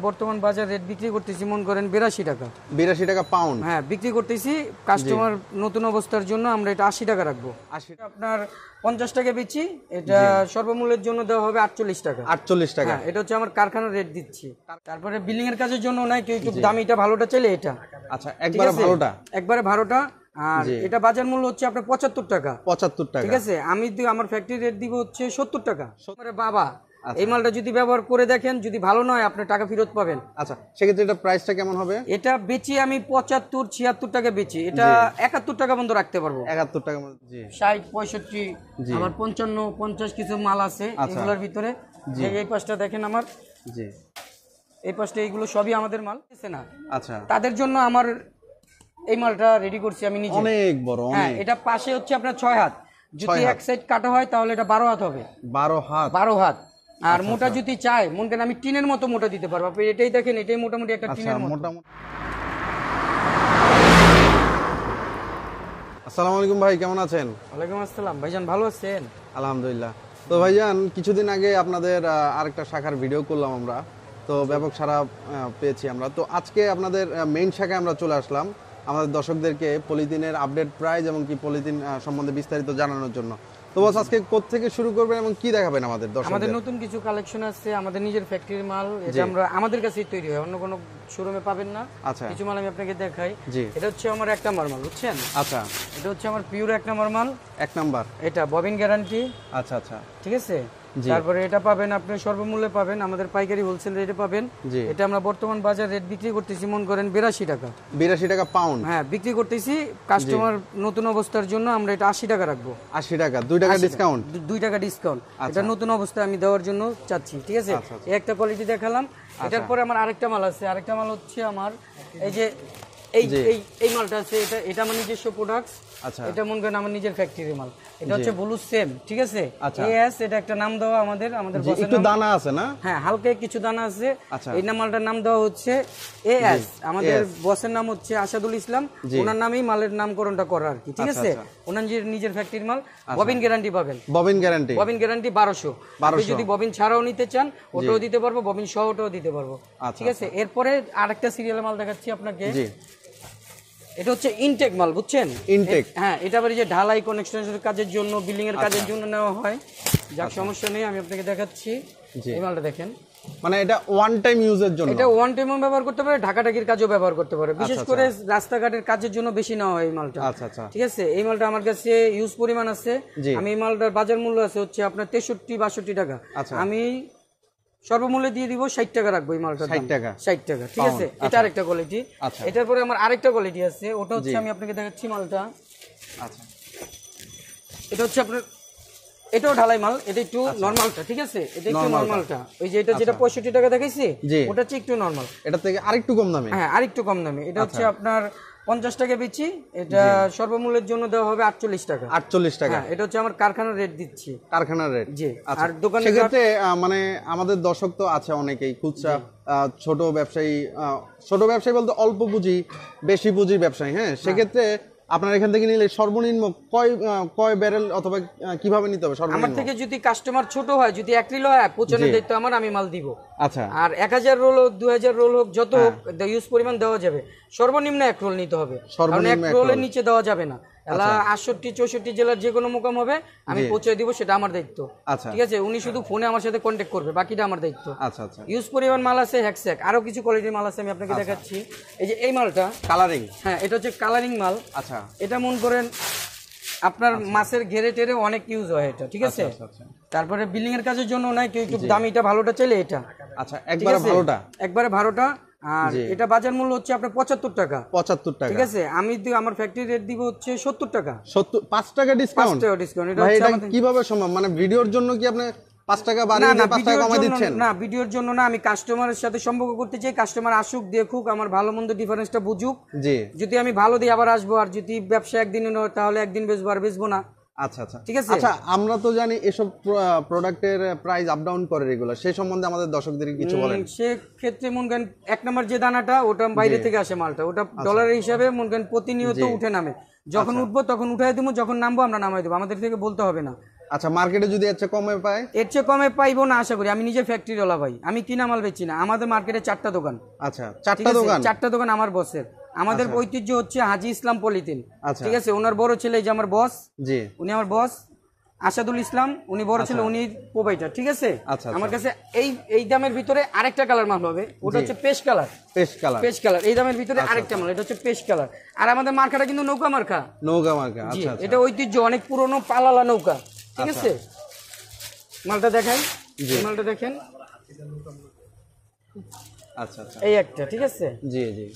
বর্তমান বাজার রেট বিক্রি করতেছি মন করেন 82 টাকা। 82 টাকা পাউন্ড হ্যাঁ বিক্রি করতেছি। কাস্টমার নতুন অবস্থার জন্য আমরা এটা 80 টাকা রাখবো। 80 আপনার 50 টাকা বেচি, এটা সর্বমূল্যের জন্য দেওয়া হবে 48 টাকা। 48 টাকা। হ্যাঁ এটা হচ্ছে আমার কারখানার রেট দিচ্ছি। তারপরে বিল্ডিং এর কাজের জন্য নাই কেউ একটু দামিটা ভালোটা চাইলে এটা। আচ্ছা একবারে ভালোটা, একবারে ভালোটা। আর এটা বাজার মূল্য হচ্ছে আপনার 75 টাকা। 75 টাকা, ঠিক আছে। আমি আমার ফ্যাক্টরি রেট দিব হচ্ছে 70 টাকা। বাবা এই মালটা যদি ব্যবহার করে দেখেন, যদি ভালো নয় আপনি টাকা ফেরত পাবেন। আচ্ছা সেক্ষেত্রে এটা প্রাইসটা কেমন হবে? এটা বেচি আমি 75 76 টাকা বেচি, এটা 71 টাকা বন্ধ রাখতে পারবো। 71 টাকা, জি 60 65 আবার 55 50 কিছু মাল আছে এগুলোর ভিতরে। এই পাশটা দেখেন আমার, জি এই পাশটা এইগুলো সবই আমাদের মাল আছে না। আচ্ছা তাদের জন্য আমার এই মালটা রেডি করছি আমি নিজে। অনেক বড়। হ্যাঁ এটা পাশে হচ্ছে আপনার 6 হাত, যদি এক সাইড কাটা হয় তাহলে এটা 12 হাত হবে। 12 হাত, 12 হাত। আর মোটা যদি চাই মনে করেন আমি টিনের মতো মোটা দিতে পারবো। আপনি এটাই দেখেন, এটাই মোটামুটি একটা টিনের মতো। আসসালামু আলাইকুম ভাই, কেমন আছেন? ওয়ালাইকুম আসসালাম ভাইজান, ভালো আছেন? আলহামদুলিল্লাহ। তো ভাইজান কিছুদিন আগে আপনাদের আরেকটা শাখার ভিডিও করলাম আমরা, তো ব্যাপক সাড়া পেয়েছি আমরা। তো আজকে আপনাদের মেইন শাখায় আমরা চলে আসলাম আমাদের দর্শকদেরকে পলিথিনের আপডেট প্রাইস এবং কি পলিথিন সম্বন্ধে বিস্তারিত জানানোর জন্য। তো বস আজকে কোথা থেকে শুরু করবেন এবং কি দেখাবেন আমাদের দর্শকদের? আমাদের নতুন কিছু কালেকশন আছে, আমাদের নিজের ফ্যাক্টরির মাল। এটা আমরা আমাদের কাছেই তৈরি হয়, অন্য কোনো শোরুমে পাবেন না। আচ্ছা কিছু মাল আমি আপনাকে দেখাই। জি এটা হচ্ছে আমার 1 নাম্বার মাল, বুঝছেন? আচ্ছা এটা হচ্ছে আমার পিওর 1 নাম্বার মাল। 1 নাম্বার, এটা ববিন গ্যারান্টি। আচ্ছা আচ্ছা ঠিক আছে। তারপরে এটা পাবেন আপনি সর্বমূল্যে পাবেন, আমাদের পাইকারি হোলসেল রেটে পাবেন। এটা আমরা বর্তমান বাজার রেট বিক্রি করতেছি মন করেন 82 টাকা। 82 টাকা পাউন্ড। হ্যাঁ বিক্রি করতেছি। কাস্টমার নতুন অবস্থার জন্য আমরা এটা 80 টাকা রাখবো। 80 টাকা, 2 টাকা ডিসকাউন্ট। 2 টাকা ডিসকাউন্ট। এটা নতুন অবস্থায় আমি দেওয়ার জন্য চাচ্ছি। ঠিক আছে। এই একটা কোয়ালিটি দেখালাম। এটার পরে আমার আরেকটা মাল আছে। আরেকটা মাল হচ্ছে আমার এই যে এই মালটা আছে, এটা আমার নিজস্ব প্রোডাক্টস। আচ্ছা এটা মনে করেন আমার নিজের ফ্যাক্টরির মাল। এটা হচ্ছে ব্লু সেম। ঠিক আছে। এএস এটা একটা নাম দেওয়া আমাদের বসের একটু দানা আছে না? হ্যাঁ হালকা কিছু দানা আছে। এই মালটার নাম দেওয়া হচ্ছে এএস। আমাদের বসের নাম হচ্ছে আসাদুল ইসলাম, ওনার নামেই মালের নামকরণটা করা আর কি। ঠিক আছে। ওনার নিজের ফ্যাক্টরির মাল। ববিন গ্যারান্টি পাবেন। Bobbin guarantee, bobbin guarantee 1200। আপনি যদি ববিন ছাড়াও নিতে চান ওটাও দিতে পারবো, ববিন সহ ওটাও দিতে পারবো। ঠিক আছে। এরপরে আরেকটা সিরিয়াল মাল দেখাচ্ছি আপনাকে। এটা হচ্ছে ইনটেক মাল, বুঝছেন? ইনটেক। হ্যাঁ এটা আবার যে ঢালাই কনস্ট্রাকশনের কাজের জন্য, বিল্ডিং এর কাজের জন্য নেওয়া হয়। যাক সমস্যা নেই, আমি আপনাকে দেখাচ্ছি। এই মালটা দেখেন, মানে এটা ওয়ান টাইম ইউজের জন্য। এটা ওয়ান টাইম ব্যবহার করতে পারে, ঢাকাঢাকির কাজেও ব্যবহার করতে পারে। বিশেষ করে রাস্তাঘাটের কাজের জন্য বেশি নেওয়া হয় এই মালটা। আচ্ছা আচ্ছা ঠিক আছে। এই মালটা আমার কাছে ইউজ পরিমাণ আছে। আমি এই মালটার বাজার মূল্য আছে হচ্ছে আপনার 63-62 টাকা। আমি সর্বমূল্যে দিয়ে দিব 60 টাকা রাখবো এই মালটা। 60 টাকা, 60 টাকা। ঠিক আছে। এটা আরেকটা কোয়ালিটি। এটার পরে আমার আরেকটা কোয়ালিটি আছে, ওটা হচ্ছে আমি আপনাকে দেখাচ্ছি মালটা। আচ্ছা এটা হচ্ছে আপনার, এটাও ঢালাই মাল। এটা একটু নরমালটা। ঠিক আছে। এটা একটু নরমালটা, ওই যে এটা যেটা 65 টাকা দেখাইছি ওটা হচ্ছে একটু নরমাল। এটা থেকে আরেকটু কম দামে। হ্যাঁ আরেকটু কম দামে। এটা হচ্ছে আপনার 50 টাকা বেচি, এটা সর্বমূল্যের জন্য দেওয়া হবে 48 টাকা। 48 টাকা। এটা হচ্ছে আমার কারখানার রেট দিচ্ছি, কারখানার রেট। জি। আর দোকানে সেক্ষেত্রে মানে আমাদের দর্শক তো আছে অনেকেই খুচরা ছোট ব্যবসায়ী বলতে অল্প পুঁজি বেশি পুঁজির ব্যবসায়ী। হ্যাঁ সেক্ষেত্রে আপনার এখান থেকে নিলে সর্বনিম্ন কয় ব্যারেল অথবা কিভাবে নিতে হবে? আমার থেকে যদি কাস্টমার ছোট হয়, যদি 1 কিলো হয়, পৌঁছানোর দায়িত্ব আমার, আমি মাল দিব। আচ্ছা। আর 1000 রোল হোক 2000 রোল হোক যত হোক ইউজ পরিমাণ দেওয়া যাবে। সর্বনিম্ন 1 রোল নিতে হবে, কারণ 1 রোলের নিচে দেওয়া যাবে না। 68-64 জেলার যে কোনো মোকাম হবে আমি পৌঁছে দিব, সেটা আমার দায়িত্ব। ঠিক আছে। উনি শুধু ফোনে আমার সাথে কন্ট্যাক্ট করবে, বাকিটা আমার দায়িত্ব। আচ্ছা আচ্ছা। ইউজ পরিমাণ মাল আছে হ্যাকস্যাক, আরো কিছু কোয়ালিটির মাল আছে আমি আপনাকে দেখাচ্ছি। এই যে এই মালটা কালারিং। হ্যাঁ এটা হচ্ছে কালারিং মাল। আচ্ছা। এটা মন করেন আপনার মাছের ঘেরে টেরে অনেক ইউজ হয় এটা। ঠিক আছে। তারপরে বিল্ডিং এর কাজের জন্য নাই কেউ একটু দামিটা ভালোটা চাইলে এটা। আচ্ছা একবারে ভালোটা, একবারে ভালোটা। আর এটা বাজার মূল্য হচ্ছে আপনার 75 টাকা। 75 টাকা। ঠিক আছে। আমি আমার ফ্যাক্টরি রেট দিব হচ্ছে 70 টাকা। 5 টাকা ডিসকাউন্ট। 5 টাকা ডিসকাউন্ট। এটা কিভাবে সম্ভব? মানে ভিডিওর জন্য কি আপনি 5 টাকা বাড়িয়ে 5 টাকা কমাই দিচ্ছেন? না ভিডিওর জন্য না, আমি কাস্টমারের সাথে সম্পর্ক করতে চাই। কাস্টমার আসুক, দেখুক, আমার ভালো মন্দ ডিফারেন্সটা বুঝুক। জি। যদি আমি ভালো দিই আবার আসবো, আর যদি ব্যবসা একদিনে নয় তাহলে একদিন বেচবো, আর বেচবো না। আচ্ছা আচ্ছা। ঠিক আছে। আচ্ছা আমরা তো জানি এসব প্রোডাক্টের প্রাইস আপ ডাউন করে রেগুলার, সেই সম্বন্ধে আমাদের দর্শকদের কিছু বলেন। সে ক্ষেত্রে মনে করেন 1 নম্বর যে দানাটা ওটা বাইরে থেকে আসে মালটা, ওটা ডলারের হিসাবে মনে করেন প্রতিনিয়ত উঠে নামে। যখন উঠবো তখন উঠাই দেবো, যখন নামবো আমরা নামাই দেবো, আমাদের থেকে বলতে হবে না। আচ্ছা, মার্কেটে যদি এর চেয়ে কমে পায়? এর চেয়ে কমে পাইবো না আশা করি। আমি নিজে ফ্যাক্টরিওয়ালা ভাই, আমি কিনা মাল বেচি না। আমাদের মার্কেটে 4টা দোকান। আচ্ছা, 4টা দোকান? 4টা দোকান আমার বসের। আমাদের ঐতিহ্য হচ্ছে হাজি ইসলাম পলিথিন, আচ্ছা, ঠিক আছে। ওনার বড় ছেলে, এই যে আমার বস, জি, উনি আমার বস আসাদুল ইসলাম, উনি বড় ছেলে, উনি প্রোভাইডার, ঠিক আছে। আচ্ছা, আমার কাছে এই দামের ভিতরে আরেকটা কালার মাল হবে, ওটা হচ্ছে পেস্ট কালার। পেস্ট কালার এই দামের ভিতরে আরেকটা মাল, এটা হচ্ছে পেস্ট কালার। আর আমাদের মার্কাটা কিন্তু নৌকা মার্কা। নৌকা মার্কা, আচ্ছা, এটা ঐতিহ্য, অনেক পুরনো পালালা নৌকা, ঠিক আছে। মালটা দেখাই, মালটা দেখেন, আচ্ছা আচ্ছা, এই একটা, ঠিক আছে। জি জি।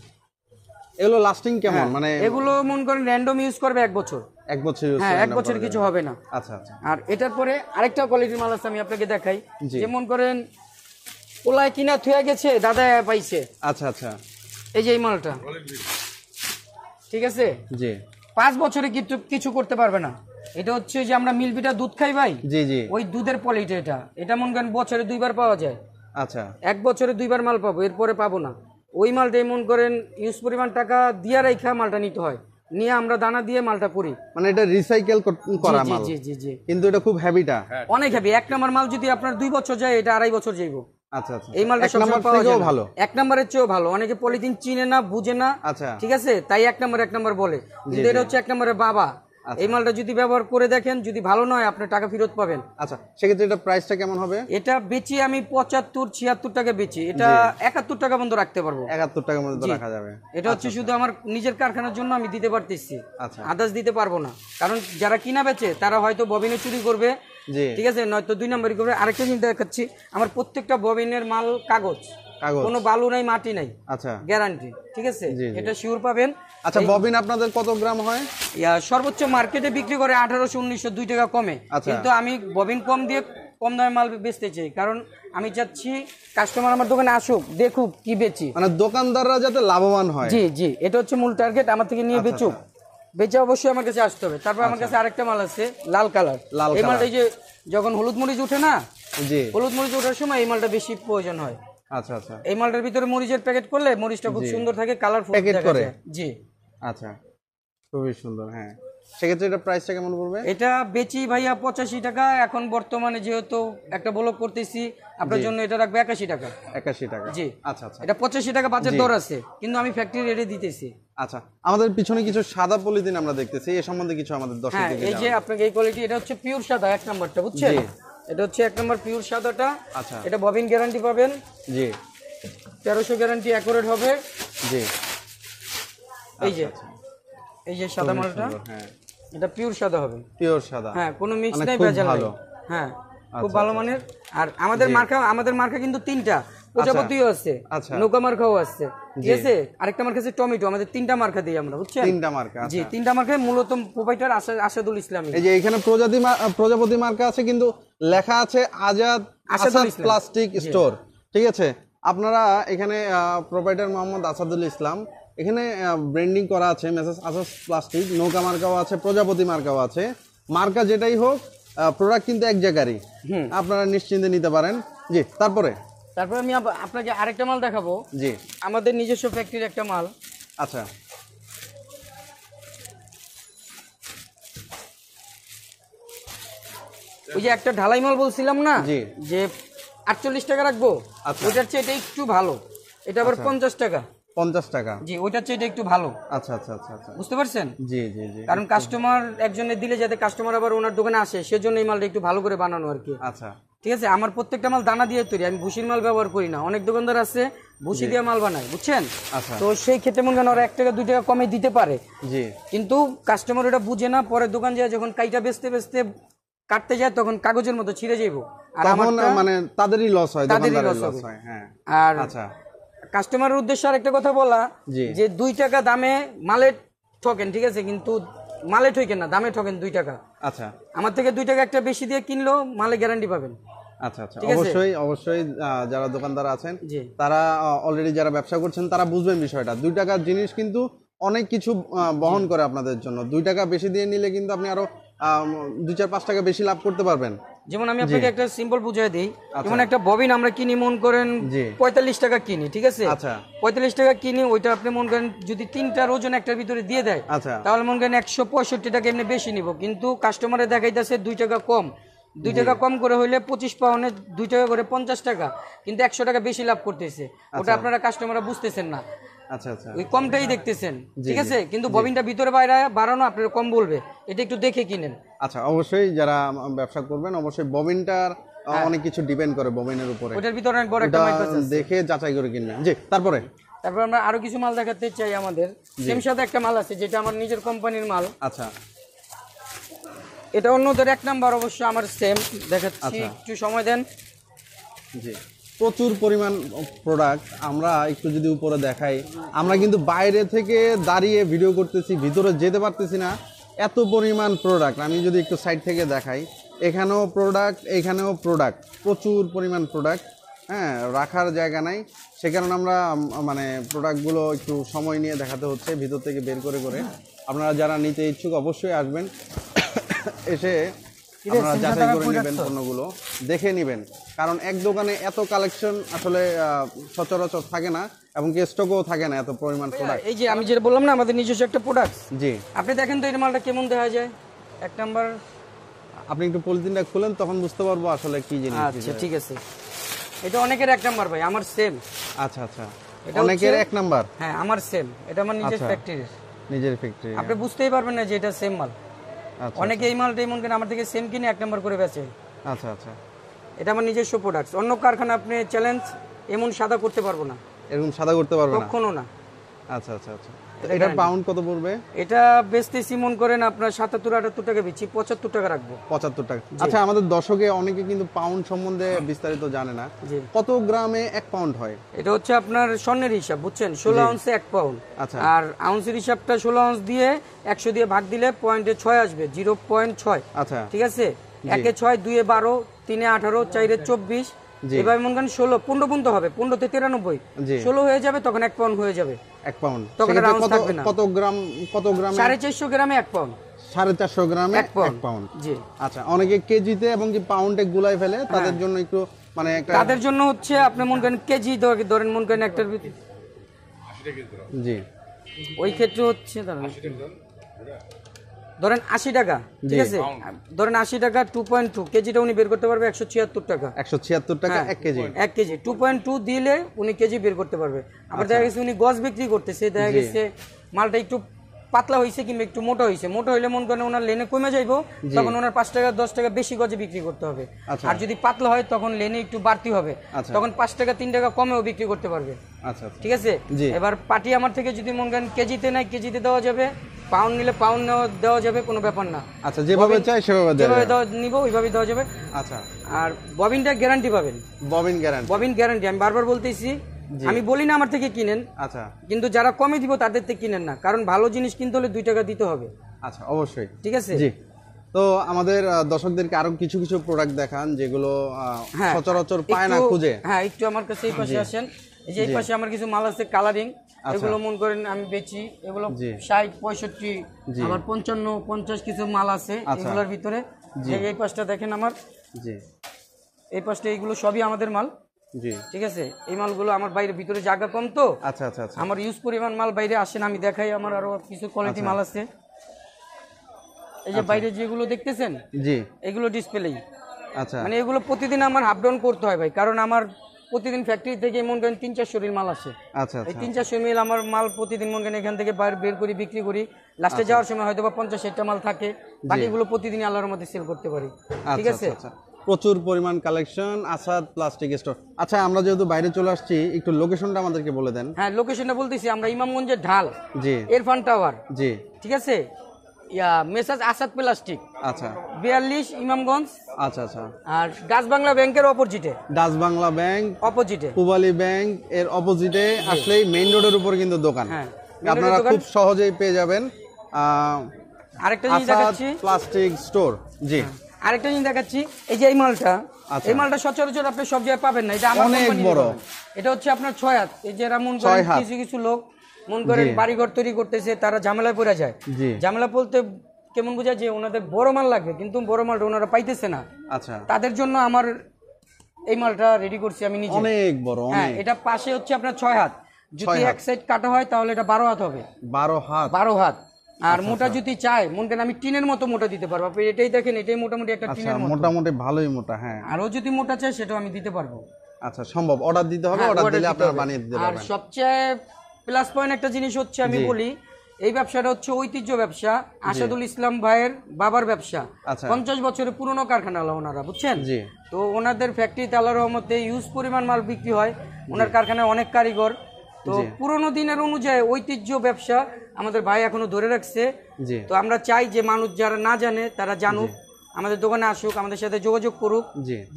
এগুলো লাস্টিং কেমন? মানে এগুলো মন করেন র্যান্ডম ইউজ করবে 1 বছর। 1 বছর ইউজ? হ্যাঁ, 1 বছর কিছু হবে না। আচ্ছা আচ্ছা। আর এটার পরে আরেকটা কোয়ালিটির মাল আছে, আমি আপনাকে দেখাই। যেমন করেন ওলায় কিনা থুয়া গেছে, দাদা পাইছে। আচ্ছা আচ্ছা, এই যে এই মালটা, ঠিক আছে, জি। 5 বছরে কিছু করতে পারবে না। এটা হচ্ছে যে আমরা মিল্কভিটা দুধ খাই ভাই, জি জি, ওই দুধের কোয়ালিটি এটা। এটা মন করেন বছরে 2বার পাওয়া যায়। আচ্ছা, 1 বছরে 2বার মাল পাবো, এরপরে পাবো না। ওই মালটাই মন করেন ইউজ পরিমাণ টাকা দিয়ে রেখা মালটা নিতে হয়, নিয়ে আমরা দানা দিয়ে মালটা করি। মানে এটা রিসাইকেল করা মাল? জি জি জি। কিন্তু এটা খুব হেভিটা? অনেক হেভি। 1 নম্বর মাল যদি আপনার 2 বছর যায়, এটা 2.5 বছর যাইবো। আচ্ছা আচ্ছা। এই মালটা 1 নম্বর থেকেও ভালো? 1 নম্বরের চেয়েও ভালো। অনেকে পলিথিন চিনে না, বুঝে না, আচ্ছা, ঠিক আছে, তাই 1 নম্বর বলে, কিন্তু এটা হচ্ছে 1 নম্বরের বাবা। এই মালটা যদি ব্যবহার করে দেখেন, যদি ভালো নয়, আপনি টাকা ফেরত পাবেন। আচ্ছা, সেক্ষেত্রে এটা প্রাইসটা কেমন হবে? এটা বেচি আমি 75-76 টাকা বেচি। এটা 71 টাকা বন্ধ রাখতে পারবো। 71 টাকার মধ্যে রাখা যাবে? এটা হচ্ছে শুধু আমার নিজের কারখানার জন্য আমি দিতে পারতেছি, আচ্ছা, আদার্স দিতে পারবো না। কারণ যারা কিনা বেচে তারা হয়তো ববিনে চুরি করবে, জি, ঠিক আছে, নয়তো 2 নম্বরই করবে। আরেকটা জিনিস দেখাচ্ছি, আমার প্রত্যেকটা ববিনের মাল কাগজ, কোনো বালু নাই, মাটি নাই, আচ্ছা, গ্যারান্টি, ঠিক আছে। এটা শিওর পাবেন। আচ্ছা, ববিন আপনাদের কত গ্রাম হয়? সর্বোচ্চ মার্কেটে বিক্রি করে 1800-1900, 2 টাকা কমে। কিন্তু আমি ববিন কম দিয়ে কম দামে মাল বেচতে চাই, কারণ আমি চাচ্ছি কাস্টমার আমার দোকানে আসুক, দেখুক কি বেচি, মানে দোকানদাররা যাতে লাভবান হয়। জি জি, এটা হচ্ছে মূল টার্গেট। আমার থেকে নিয়ে বেচুক, বেচে অবশ্যই আমার কাছে আসতে হবে। তারপর আমার কাছে আরেকটা মাল আছে, লাল কালার। এই মালটা এই যে যখন হলুদ মরিচ উঠে না, জি, হলুদ মরিচ ওঠার সময় এই মালটা বেশি প্রয়োজন হয়। আচ্ছা আচ্ছা। এই মালটার ভিতরে মরিচের প্যাকেট করলে মরিচটা খুব সুন্দর থাকে, কালারফুল প্যাকেট করে? জি, আচ্ছা, খুবই সুন্দর। হ্যাঁ, সেক্ষেত্রে এটা প্রাইসটা কেমন পড়বে? এটা বেচি ভাইয়া 85 টাকা। এখন বর্তমানে যেহেতু একটা ব্লক করতেছি, আপনার জন্য এটা রাখবে 81 টাকা। 81 টাকা? জি, আচ্ছা আচ্ছা। এটা 85 টাকা বাজার দর আছে, কিন্তু আমি ফ্যাক্টরি রেটে দিতেছি। আচ্ছা, আমাদের পিছনে কিছু সাদা পলিথিন আমরা দেখতেছি, এই সম্বন্ধে কিছু আমাদের দর্শকদের এই যে আপনাকে এই কোয়ালিটি, এটা হচ্ছে পিওর সাদা 1 নম্বরটা, বুঝছেন? এটা হচ্ছে 1 নম্বর পিওর সাদাটা। আচ্ছা, এটা ববিন গ্যারান্টি পাবেন, জি, 1300 গ্যারান্টি অ্যাকুরেট হবে। জি, এই যে সাদা মালটা, হ্যাঁ, এটা পিওর সাদা হবে, পিওর সাদা। হ্যাঁ, কোনো মিক্স নাই, ভেজাল নাই। হ্যাঁ, খুব ভালো মানের। আর আমাদের মার্কা কিন্তু 3টা, প্রজাপতিও আছে, নৌকা মার্কাও আছে, ঠিক আছে। আরেকটা মার্কা আছে টমেটো। আমাদের 3টা মার্কা দিই আমরা, বুঝছেন? 3টা মার্কা? জি, 3টা মার্কায় মূলত প্রোভাইডার আসাদুল ইসলাম। এই যে এখানে প্রজাপতি মার্কা আছে, কিন্তু লেখা আছে আজাদ প্লাস্টিক স্টোর, ঠিক আছে। আপনারা এখানে প্রোভাইডার মোহাম্মদ আসাদুল ইসলাম, এখানে ব্র্যান্ডিং করা আছে মেসেজ আসাদ প্লাস্টিক, নৌকা মার্কাও আছে, প্রজাপতি মার্কাও আছে। মার্কা যেটাই হোক, প্রোডাক্ট কিন্তু এক জায়গারই, আপনারা নিশ্চিন্তে নিতে পারেন। জি, তারপরে আমি আপনাকে আরেকটা মাল দেখাবো। জি, আমাদের নিজস্ব ফ্যাক্টরির একটা মাল। আচ্ছা, ওই যে একটা ঢালাই মাল বলছিলাম না, যে 48 টাকা রাখবো, ওইটার চেয়ে এটা একটু ভালো। এটা আবার 50 টাকা। 50 টাকা? জি, ওইটার চেয়ে এটা একটু ভালো। আচ্ছা আচ্ছা আচ্ছা আচ্ছা, বুঝতে পারছেন? জি জি জি। কারণ কাস্টমার একজনের দিলে যাতে কাস্টমার আবার ওনার দোকানে আসে, সেজন্য এই মালটা একটু ভালো করে বানানো আর কি। আচ্ছা, ঠিক আছে। আমার প্রত্যেকটা মাল দানা দিয়ে তৈরি, আমি ভুসির মাল ব্যবহার করি না। অনেক দোকানদার আছে ভুসি দিয়ে মাল বানায়, বুঝছেন? তো সেই ক্ষেত্রে মনে করেন ওরা 1 টাকা 2 টাকা কমে দিতে পারে, জি, কিন্তু কাস্টমার ওটা বুঝে না। পরে দোকান যায় যখন কাইটা বেচতে কাটতে যায়, তখন কাগজের মতো ছিঁড়ে যাইবো, আর তখন মানে তাদেরই লস হয়, তাদেরই লস হবে। হ্যাঁ। আর আচ্ছা, কাস্টমারের উদ্দেশ্যে আরেকটা কথা বলা, যে 2 টাকা দামে মালে ঠকেন, ঠিক আছে, কিন্তু মালে ঠকেন না, দামে ঠকেন 2 টাকা। আচ্ছা, আমার থেকে 2 টাকা একটা বেশি দিয়ে কিনলেও মালে গ্যারান্টি পাবেন। আচ্ছা আচ্ছা, অবশ্যই অবশ্যই। যারা দোকানদার আছেন, তারা অলরেডি যারা ব্যবসা করছেন, তারা বুঝবেন বিষয়টা। 2 টাকার জিনিস কিন্তু অনেক কিছু বহন করে আপনাদের জন্য। 2 টাকা বেশি দিয়ে নিলে কিন্তু আপনি আরো 2-4-5 টাকা বেশি লাভ করতে পারবেন। যেমন আমি আপনাকে একটা সিম্পল বুঝিয়ে দিই, যেমন একটা ববিন আমরা কিনি মন করেন 45 টাকা কিনি, ঠিক আছে? 45 টাকা কিনি, ওইটা আপনি মন করেন যদি 3টার ওজন একটার ভিতরে দিয়ে দেয় তাহলে মন করেন 165 টাকা এমনি বেশি নিব, কিন্তু কাস্টমারে দেখাইতেছে 2 টাকা কম, 2 টাকা কম করে হইলে 25 পাউন্ডে 2 টাকা করে 50 টাকা, কিন্তু 100 টাকা বেশি লাভ করতেছে। ওটা আপনারা কাস্টমাররা বুঝতেছেন না, ওই কমটাই দেখতেছেন, ঠিক আছে? কিন্তু ববিনটা ভিতরে বাইরে বাড়ানো আপনারা কম বলবে, এটা একটু দেখে কিনেন। আচ্ছা, অবশ্যই যারা ব্যবসা করবেন অবশ্যই ববিনটার অনেক কিছু ডিপেন্ড করে ববিনের উপরে, ওটার ভিতরে অনেক বড় একটা মাইক্রোস আছে, দেখে যাচাই করে কিনবেন। জি, তারপর আমরা আরো কিছু মাল দেখাতে চাই। আমাদের সেম সাথে একটা মাল আছে যেটা আমার নিজের কোম্পানির মাল। আচ্ছা, এটা অন্যদের 1 নাম্বার, অবশ্য আমার সেম দেখাচ্ছি, একটু সময় দেন। জি, প্রচুর পরিমাণ প্রোডাক্ট। আমরা একটু যদি উপরে দেখাই, আমরা কিন্তু বাইরে থেকে দাঁড়িয়ে ভিডিও করতেছি, ভিতরে যেতে পারতেছি না, এত পরিমাণ প্রোডাক্ট। আমি যদি একটু সাইড থেকে দেখাই, এখানেও প্রোডাক্ট, এখানেও প্রোডাক্ট, প্রচুর পরিমাণ প্রোডাক্ট, হ্যাঁ, রাখার জায়গা নাই। সে কারণে আমরা মানে প্রোডাক্টগুলো একটু সময় নিয়ে দেখাতে হচ্ছে, ভিতর থেকে বের করে করে। আপনারা যারা নিতে ইচ্ছুক অবশ্যই আসবেন, এসে আপনারা যাচাই করে নেবেন, পণ্যগুলো দেখে নেবেন, কারণ এক দোকানে এত কালেকশন আসলে সচরাচর থাকে না, এবং কি স্টকও থাকে না এত পরিমাণ প্রোডাক্ট। এই যে আমি যেটা বললাম না, আমাদের নিজস্ব একটা প্রোডাক্ট। জি, আপনি দেখেন তো এই মালটা কেমন দেখা যায়। 1 নাম্বার, আপনি একটু পলিথিনটা খুলেন, তখন বুঝতে পারবো আসলে কি জিনিস। আচ্ছা, ঠিক আছে, এটা অনেকের 1 নাম্বার ভাই, আমার সেম। আচ্ছা আচ্ছা, এটা অনেকের 1 নাম্বার। হ্যাঁ, আমার সেম, এটা আমার নিজের ফ্যাক্টরি। নিজের ফ্যাক্টরি, আপনি বুঝতেই পারবেন না যে এটা সেম মাল। অনেকে এই মালটা এমন কেন আমার থেকে সেম কিনে 1 নাম্বার করে বেচে। আচ্ছা আচ্ছা, এটা আমার নিজস্ব প্রোডাক্ট। অন্য কারখানা আপনি চ্যালেঞ্জ এমন সাদা করতে পারবো না, এরকম সাদা করতে পারবে না, কখনো না। আচ্ছা আচ্ছা আচ্ছা, এটা পাউন্ড কত পড়বে? এটা বেচতেছি মন করেন আপনার 77-78 টাকা বেচি, 75 টাকা রাখবো। 75 টাকা। আচ্ছা, আমাদের দর্শকে অনেকে কিন্তু পাউন্ড সম্বন্ধে বিস্তারিত জানে না, কত গ্রামে 1 পাউন্ড হয়? এটা হচ্ছে আপনার স্বর্ণের হিসাব, বুঝছেন? 16 আউন্সে 1 পাউন্ড। আচ্ছা, আর আউন্সের হিসাবটা 16 আউন্স দিয়ে 100 দিয়ে ভাগ দিলে পয়েন্টে 6 আসবে, 0.6। আচ্ছা, ঠিক আছে? 1-এ 6, 2-এ 12, 3-এ 18, 4-এ 24, এভাবে মন করেন 16, 15 পর্যন্ত হবে, 15 তে 93, 16 হয়ে যাবে, তখন 1 পাউন্ড হয়ে যাবে। 1 পাউন্ড তখন আউন্স থাকবে না। কত গ্রাম? 450 গ্রামে 1 পাউন্ড। 450 গ্রামে 1 পাউন্ড। জি। আচ্ছা, অনেকে কেজিতে এবং কি পাউন্ডে গুলাই ফেলে, তাদের জন্য একটু মানে একটা, তাদের জন্য হচ্ছে আপনি মন করেন কেজি ধরেন, মন করেন একটার ভিতরে, জি, ওই ক্ষেত্রে হচ্ছে ধরেন 80 টাকা, ঠিক আছে? ধরেন 80 টাকা 2.2 কেজিটা উনি বের করতে পারবে 176 টাকা। 176 টাকা 1 কেজি। 1 কেজি 2.2 দিলে উনি কেজি বের করতে পারবে। আবার দেখা গেছে উনি গজ বিক্রি করতেছে, দেখা গেছে মালটা একটু পাতলা হয়েছে কিংবা একটু মোটা হয়েছে, মোটা হইলে মন করেন ওনার লেনে কমে যাইবো, তখন ওনার 5 টাকা 10 টাকা বেশি গজে বিক্রি করতে হবে। আর যদি পাতলা হয় তখন লেনে একটু বাড়তি হবে, তখন 5 টাকা 3 টাকা কমেও বিক্রি করতে পারবে। আচ্ছা, ঠিক আছে? এবার পাটি আমার থেকে যদি মন করেন কেজিতে নাই, কেজিতে দেওয়া যাবে, পাউন্ড নিলে পাউন্ড দেওয়া যাবে, কোনো ব্যাপার না। আচ্ছা, যেভাবে চাই সেভাবে নিব, ওইভাবে দেওয়া যাবে। আচ্ছা, আর ববিনটা গ্যারান্টি পাবেন। ববিন গ্যারান্টি, ববিন গ্যারান্টি, আমি বারবার বলতেছি, আমি বলি না আমার থেকে কিনেন, আচ্ছা, কিন্তু যারা কমে দিব তাদের থেকে কিনেন না, কারণ ভালো জিনিস কিনতে হলে 2 টাকা দিতে হবে। আচ্ছা, অবশ্যই, ঠিক আছে? জি। তো আমাদের দর্শকদেরকে আরো কিছু কিছু প্রোডাক্ট দেখান যেগুলো সচরাচর পায় না খুঁজে। হ্যাঁ, একটু আমার কাছে এই পাশে আসেন। এই যে এই পাশে আমার কিছু মাল আছে কালারিং, এগুলো মন করেন আমি বেচি, এগুলো 60, 65, আবার 55, 50 কিছু মাল আছে এগুলোর ভিতরে। এই পাশটা দেখেন আমার, জি, এই পাশটা, এইগুলো সবই আমাদের মাল। জি, ঠিক আছে? এই মালগুলো আমার বাইরে, ভিতরে জায়গা কম তো, আচ্ছা আচ্ছা, আমার ইউজ পরিমাণ মাল বাইরে আসেন, আমি দেখাই। আমার আরো কিছু কোয়ালিটি মাল আছে, এই যে বাইরে যেগুলো দেখতেছেন, জি, এগুলো ডিসপ্লেই। আচ্ছা, মানে এগুলো প্রতিদিন আমার আপ ডাউন করতে হয় ভাই, কারণ আমার প্রতিদিন ফ্যাক্টরি থেকে মন করেন 300-400 মিল মাল আসে। আচ্ছা, এই 300-400 মিল আমার মাল প্রতিদিন মন করেন এখান থেকে বের করি, বিক্রি করি। লাস্টে যাওয়ার সময় হয়তো বা 50-60টা মাল থাকে, বাকিগুলো প্রতিদিন আল্লাহর মধ্যে সেল করতে পারি। ঠিক আছে? প্রচুর পরিমাণ কালেকশন, আসাদ প্লাস্টিক স্টোর। আচ্ছা, আমরা যেহেতু বাইরে চলে আসছি, একটু লোকেশনটা আমাদেরকে বলে দেন। হ্যাঁ, লোকেশনটা বলতেছি, আমরা ইমামগঞ্জের ঢাল, জি, ইরফান টাওয়ার, জি, ঠিক আছে, মেসাজ আসাদ প্লাস্টিক, আচ্ছা, 42 ইমামগঞ্জ। আচ্ছা আচ্ছা। আর ডাচ বাংলা ব্যাংকের অপোজিটে, ডাচ বাংলা ব্যাংক অপোজিটে, পূবালী ব্যাংক এর অপোজিটে আসলেই মেইন রোডের উপর কিন্তু দোকান, আপনারা খুব সহজেই পেয়ে যাবেন। আরেকটা জিনিস দেখাচ্ছি, প্লাস্টিক স্টোর, জি, আরেকটা জিনিস দেখাচ্ছি। এই যে এই মালটা, এই মালটা সচরাচর আপনি সব জায়গায় পাবেন না, এটা আমার অনেক বড়। এটা হচ্ছে আপনার 6 হাত। এই যে মন করেন কিছু কিছু লোক মন করেন বাড়িঘর তৈরি করতেছে, তারা ঝামেলায় পড়ে যায়। ঝামেলা বলতে কেমন বোঝায় যে ওনাদের বড় মাল লাগবে কিন্তু বড় মালটা ওনারা পাইতেছে না, আচ্ছা তাদের জন্য আমার এই মালটা রেডি করছি আমি নিজে। অনেক বড়, হ্যাঁ, এটা পাশে হচ্ছে আপনার 6 হাত, যদি এক সাইড কাটা হয় তাহলে এটা 12 হাত হবে। 12 হাত। আর মোটা যদি চাই মনে করেন আমি টিনের মতো মোটা দিতে পারবো। আপনি এটাই দেখেন, এটাই মোটামুটি একটা টিনের মতো, মোটামুটি ভালোই মোটা। হ্যাঁ, আরো যদি মোটা চাই সেটাও আমি দিতে পারবো। আচ্ছা, সম্ভব, অর্ডার দিতে হবে, অর্ডার দিলে আপনারা বানিয়ে দিতে আর পারবেন। সবচেয়ে প্লাস পয়েন্ট একটা জিনিস হচ্ছে আমি বলি, এই ব্যবসাটা হচ্ছে ঐতিহ্য ব্যবসা, আসাদুল ইসলাম ভাইয়ের বাবার ব্যবসা। 50 বছরের পুরনো কারখানা ওনারা, বুঝছেন? তো ওনাদের ফ্যাক্টরিতে আল্লাহর রহমতে ইউজ পরিমাণ মাল বিক্রি হয়, ওনার কারখানায় অনেক কারিগর। তো পুরনো দিনের অনুযায়ী ঐতিহ্য ব্যবসা আমাদের ভাই এখনো ধরে রাখছে। তো আমরা চাই যে মানুষ যারা না জানে তারা জানুক, আমাদের দোকানে আসুক, আমাদের সাথে যোগাযোগ করুক,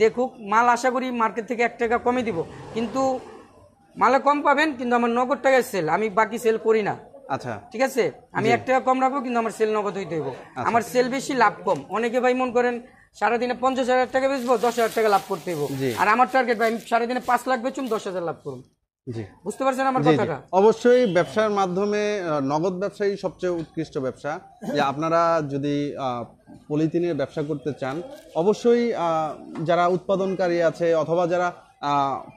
দেখুক মাল। আশা করি মার্কেট থেকে 1 টাকা কমে দিব, কিন্তু মালে কম পাবেন, কিন্তু আমার নগদ টাকায় সেল, আমি বাকি সেল করি না। আচ্ছা, ঠিক আছে, আমি 1 টাকা কম রাখবো, কিন্তু আমার সেল নগদ হইতে হইব। আমার সেল বেশি, লাভ কম। অনেকে ভাই মন করেন সারাদিনে 50,000 টাকা বেচবো, 10,000 টাকা লাভ করতে হইব। আর আমার টার্গেট ভাই, আমি সারাদিনে 5 লাখ বেচুম, 10,000 লাভ করুন। বুঝতে পারছেন আমার কথাটা? অবশ্যই ব্যবসার মাধ্যমে নগদ ব্যবসাই সবচেয়ে উৎকৃষ্ট ব্যবসা। যে আপনারা যদি পলিথিনের ব্যবসা করতে চান, অবশ্যই যারা উৎপাদনকারী আছে অথবা যারা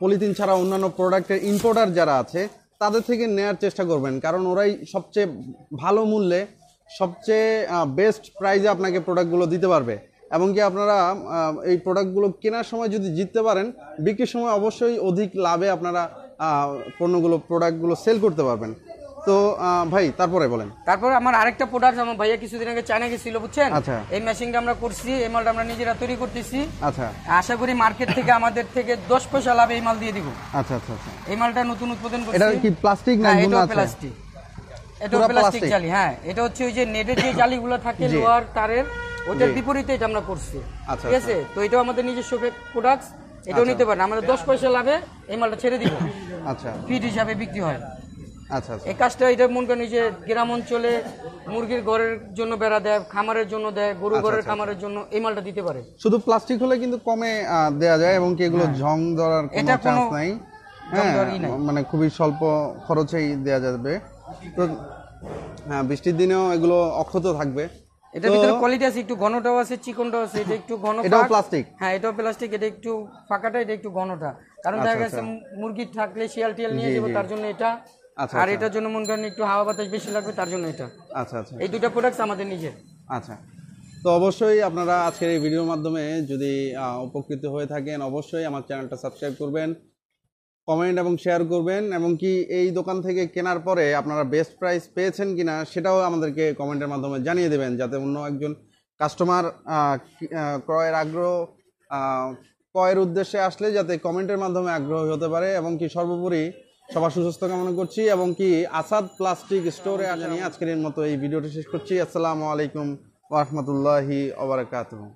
পলিথিন ছাড়া অন্যান্য প্রোডাক্টের ইম্পোর্টার যারা আছে তাদের থেকে নেয়ার চেষ্টা করবেন, কারণ ওরাই সবচেয়ে ভালো মূল্যে সবচেয়ে বেস্ট প্রাইজে আপনাকে প্রোডাক্টগুলো দিতে পারবে। এবং কি আপনারা এই প্রোডাক্টগুলো কেনার সময় যদি জিততে পারেন, বিক্রির সময় অবশ্যই অধিক লাভে আপনারা প্রোডাক্টগুলো সেল করতে পারবেন। তো ভাই তারপরে বলেন। তারপর আমার আরেকটা প্রোডাক্ট, আমার ভাইয়া কিছুদিন আগে চায়না গেছিল, বুঝছেন? এই মেশিনটা আমরা করছি, এই মালটা আমরা নিজেরা তৈরি করতেছি। আচ্ছা, আশা করি মার্কেট থেকে আমাদের থেকে 10 পয়সা লাভ এই মাল দিয়ে দিব। আচ্ছা আচ্ছা আচ্ছা, এই মালটা নতুন উৎপাদন করছি। এটা কি প্লাস্টিক না গুণ আছে? প্লাস্টিক, এটা প্লাস্টিক জালি। হ্যাঁ, এটা হচ্ছে ওই যে নেটের যে জালিগুলো থাকে লোহার তারের, ওটার বিপরীতে এটা আমরা করছি। ঠিক আছে, তো এটাও আমাদের নিজস্ব প্রোডাক্ট, এটাও নিতে পারেন। আমরা 10 পয়সা লাভে এই মালটা ছেড়ে দিব। আচ্ছা, ফিট হিসাবে বিক্রি হয়। আচ্ছা, এই কাজটা এটা মনে করেন যে গ্রাম অঞ্চলে মুরগির ঘরের জন্য বেড়া দেয়, খামারের জন্য দেয়, গরু ঘরের খামারের জন্য এই মালটা দিতে পারে। শুধু প্লাস্টিক হলে কিন্তু কমে দেয়া যায়, এবং কি এগুলো ঝং ধরার কোনো চান্স নাই। হ্যাঁ, মানে খুবই স্বল্প খরচেই দেয়া যাবে। তো হ্যাঁ, বৃষ্টির দিনেও এগুলো অক্ষত থাকবে। এটার ভিতরে কোয়ালিটি আছে, একটু ঘনটাও আছে, চিকনটাও আছে। এটা একটু ঘন, এটাও প্লাস্টিক। হ্যাঁ, এটাও প্লাস্টিক। এটা একটু ফাঁকাটা, এটা একটু ঘনটা। কারণ দেখা গেছে মুরগি থাকলে শিয়াল টিয়াল নিয়ে যাবে, তার জন্য এটা। আর এটার জন্য মনে করেন একটু হাওয়া বাতাস বেশি লাগবে, তার জন্য এটা। আচ্ছা আচ্ছা, এই দুটো প্রোডাক্টস আমাদের নিজের। আচ্ছা, তো অবশ্যই আপনারা আজকের এই ভিডিওর মাধ্যমে যদি উপকৃত হয়ে থাকেন, অবশ্যই আমার চ্যানেলটা সাবস্ক্রাইব করবেন, কমেন্ট এবং শেয়ার করবেন, এবং কি এই দোকান থেকে কেনার পরে আপনারা বেস্ট প্রাইস পেয়েছেন কিনা সেটাও আমাদেরকে কমেন্টের মাধ্যমে জানিয়ে দেবেন, যাতে অন্য একজন কাস্টমার ক্রয়ের উদ্দেশ্যে আসলে যাতে কমেন্টের মাধ্যমে আগ্রহী হতে পারে। এবং কি সর্বোপরি সবার সুস্বাস্থ্য কামনা করছি, এবং কি আসাদ প্লাস্টিক স্টোরে জানিয়ে আজকের মতো এই ভিডিওটি শেষ করছি। আসসালামু আলাইকুম ওয়া রাহমাতুল্লাহি ওয়া বারাকাতুহু।